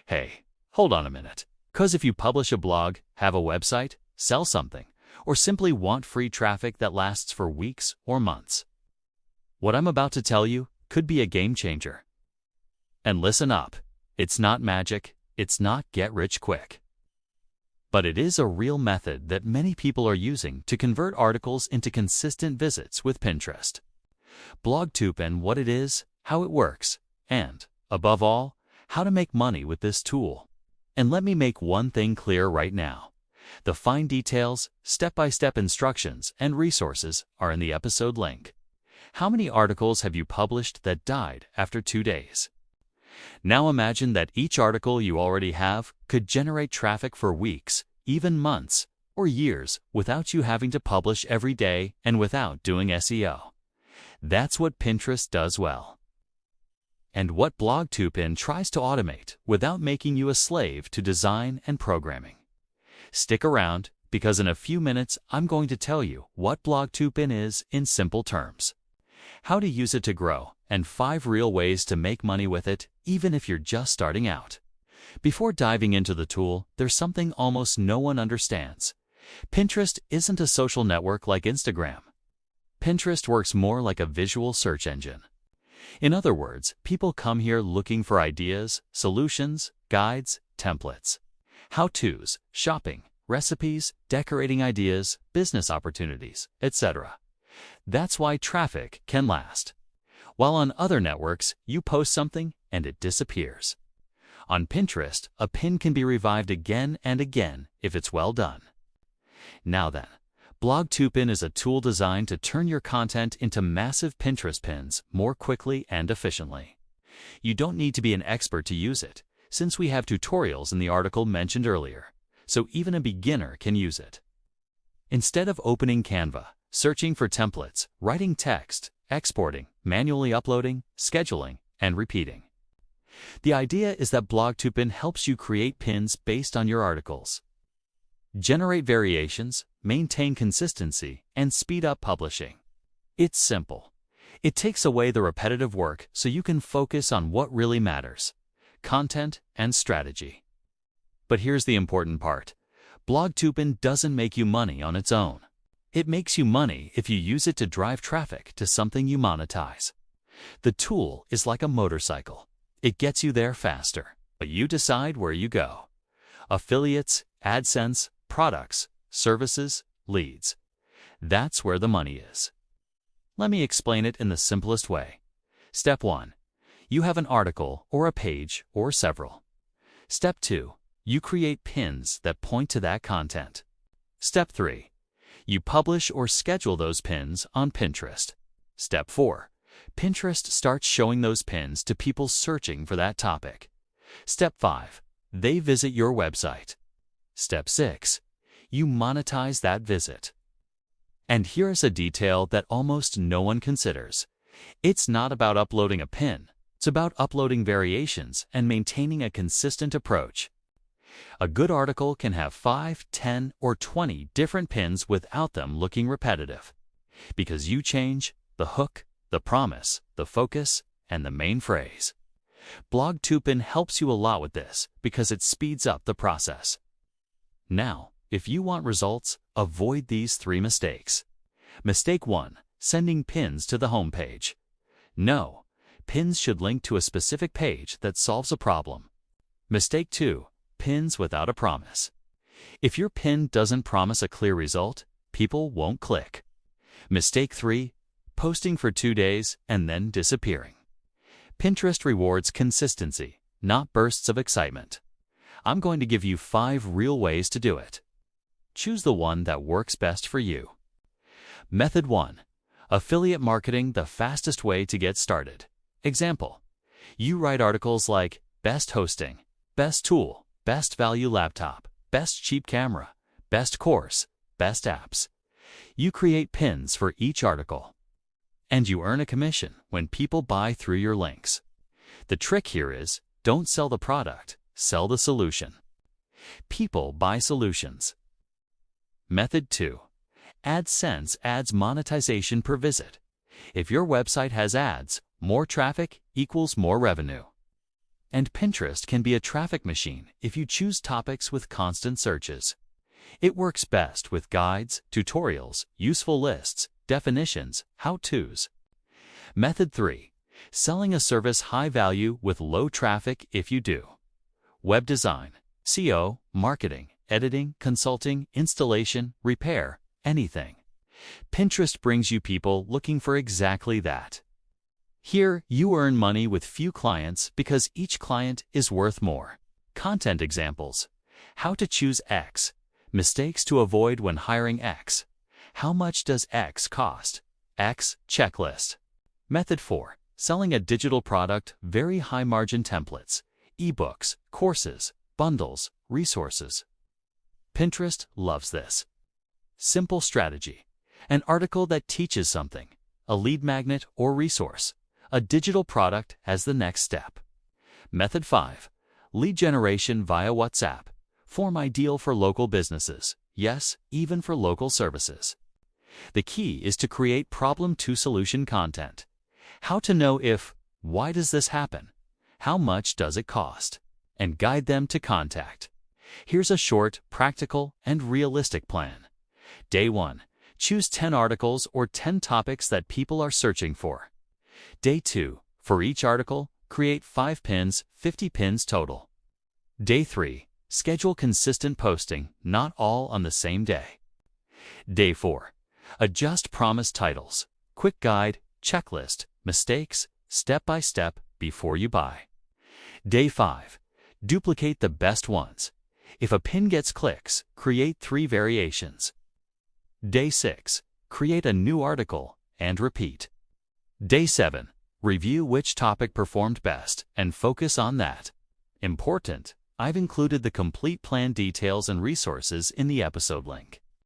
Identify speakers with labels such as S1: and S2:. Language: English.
S1: Hey, hold on a minute. 'Cause if you publish a blog, have a website, sell something, or simply want free traffic that lasts for weeks or months, what I'm about to tell you could be a game changer. And listen up, it's not magic, it's not get rich quick. But it is a real method that many people are using to convert articles into consistent visits with Pinterest. BlogToPin, what it is, how it works, and, above all, how to make money with this tool. And let me make one thing clear right now. The fine details, step-by-step instructions, and resources are in the episode link. How many articles have you published that died after 2 days? Now imagine that each article you already have could generate traffic for weeks, even months, or years without you having to publish every day and without doing SEO. That's what Pinterest does well. And what BlogToPin tries to automate without making you a slave to design and programming. Stick around, because in a few minutes I'm going to tell you what BlogToPin is in simple terms, how to use it to grow, and 5 real ways to make money with it even if you're just starting out. Before diving into the tool, there's something almost no one understands. Pinterest isn't a social network like Instagram. Pinterest works more like a visual search engine. In other words, people come here looking for ideas, solutions, guides, templates, how-tos, shopping, recipes, decorating ideas, business opportunities, etc. That's why traffic can last. While on other networks, you post something and it disappears. On Pinterest, a pin can be revived again and again if it's well done. Now then, BlogToPin is a tool designed to turn your content into massive Pinterest pins more quickly and efficiently. You don't need to be an expert to use it, since we have tutorials in the article mentioned earlier, so even a beginner can use it. Instead of opening Canva, searching for templates, writing text, exporting, manually uploading, scheduling, and repeating, the idea is that BlogToPin helps you create pins based on your articles, generate variations, maintain consistency, and speed up publishing. It's simple. It takes away the repetitive work so you can focus on what really matters: content and strategy. But here's the important part. BlogToPin doesn't make you money on its own. It makes you money if you use it to drive traffic to something you monetize. The tool is like a motorcycle. It gets you there faster, but you decide where you go. Affiliates, AdSense, products, services, leads. That's where the money is. Let me explain it in the simplest way. Step 1. You have an article or a page or several. Step 2. You create pins that point to that content. Step 3. You publish or schedule those pins on Pinterest. Step 4. Pinterest starts showing those pins to people searching for that topic. Step 5. They visit your website. Step 6. You monetize that visit. And here's a detail that almost no one considers. It's not about uploading a pin. It's about uploading variations and maintaining a consistent approach. A good article can have 5, 10, or 20 different pins without them looking repetitive. Because you change the hook, the promise, the focus, and the main phrase. BlogToPin helps you a lot with this because it speeds up the process. Now, if you want results, avoid these 3 mistakes. Mistake 1. Sending pins to the home page. No, pins should link to a specific page that solves a problem. Mistake 2. Pins without a promise. If your pin doesn't promise a clear result, people won't click. Mistake 3. Posting for 2 days and then disappearing. Pinterest rewards consistency, not bursts of excitement. I'm going to give you 5 real ways to do it. Choose the one that works best for you. Method 1. Affiliate marketing, the fastest way to get started. Example. You write articles like best hosting, best tool, best value laptop, best cheap camera, best course, best apps. You create pins for each article. And you earn a commission when people buy through your links. The trick here is, don't sell the product, sell the solution. People buy solutions. Method 2. AdSense adds monetization per visit. If your website has ads, more traffic equals more revenue. And Pinterest can be a traffic machine if you choose topics with constant searches. It works best with guides, tutorials, useful lists, definitions, how-tos. Method 3. Selling a service high value with low traffic if you do. Web design, SEO, marketing, editing, consulting, installation, repair, anything. Pinterest brings you people looking for exactly that. Here, you earn money with few clients because each client is worth more. Content examples. How to choose X. Mistakes to avoid when hiring X. How much does X cost? X checklist. Method 4. Selling a digital product, very high-margin templates, ebooks, courses, bundles, resources. Pinterest loves this. Simple strategy. An article that teaches something, a lead magnet or resource, a digital product as the next step. Method 5. Lead generation via WhatsApp. Form ideal for local businesses. Yes, even for local services. The key is to create problem-to-solution content. How to know if, why does this happen? How much does it cost? And guide them to contact. Here's a short, practical, and realistic plan. Day 1. Choose 10 articles or 10 topics that people are searching for. Day 2. For each article, create 5 pins, 50 pins total. Day 3. Schedule consistent posting, not all on the same day. Day 4. Adjust promised titles, quick guide, checklist, mistakes, step-by-step before you buy. Day 5. Duplicate the best ones. If a pin gets clicks, create 3 variations. Day 6. Create a new article and repeat. Day 7. Review which topic performed best and focus on that. Important, I've included the complete plan details and resources in the episode link.